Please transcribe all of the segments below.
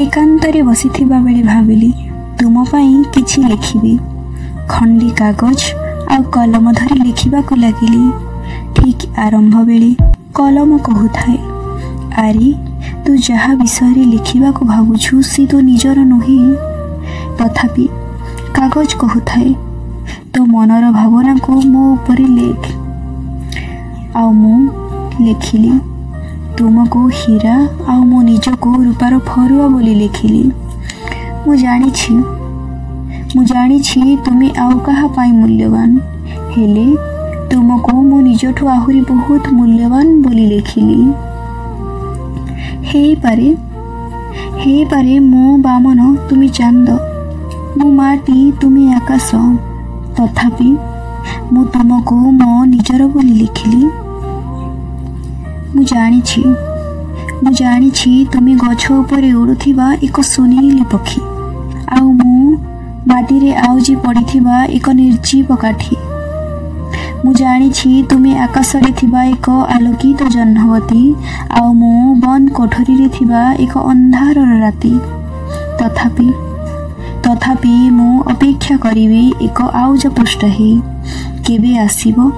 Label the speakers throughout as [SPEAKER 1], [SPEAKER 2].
[SPEAKER 1] एकांतरे बसिथिबा बेले भाविली तुम पई किछि लिखिबी। खंडी कागज आ कलम धरी लिखिबाकु लागिली। ठीक आरंभ बेले कलम कहूथाए, आरे तू जहा विषय लिखिबाकु भाबुछु सी तो निजर नुहे। तथापि कागज कहूथाए, तो मनर भावना को मो उपरे लेख। आ मु लिखिली, तुमको हीरा आ मो निज को रूपार फरुआ बोली लिखिली। मु जानिछि तुमे आउ कहा पाई मूल्यवान, हेले तुमको मो निजठू आहुरी बहुत मूल्यवान बोली लिखिली। हे पारे मो बामन तुमी चांद, मो माटी तुमी आकाश, तथापि मु तुमको मो निजर बोली लिखिली। मु जानिछि तुमी गछ उपरे उड़ुथिबा एक सुनीली पक्षी, आउ मु माटी रे आउजी पड़िथिबा एक निर्जीव काठी। मु जानिछि तुमे आकाश रे थिबा एक आलोकित जह्नवती, आउ मु बंद कोठरी रे थिबा एक अंधार राति। तथापि मु अपेक्षा करिबी एक आउज पृष्ठ हे, केबे आसीबो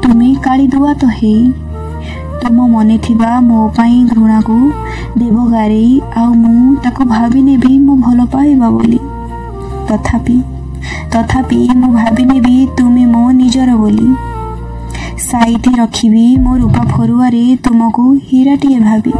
[SPEAKER 1] तुमे काली दुआ तो हे। तुम मने थिबा मो पाई घृणा को देव गारे, आउ मु ताको भाबी नेबी मो भल पाइबा बोली। तथापि मु भाबी नेबी तुमे मो निजर बोली। साइती रखिबी मो रूपा फरुआ रे तुमको हीराटिए भाबी।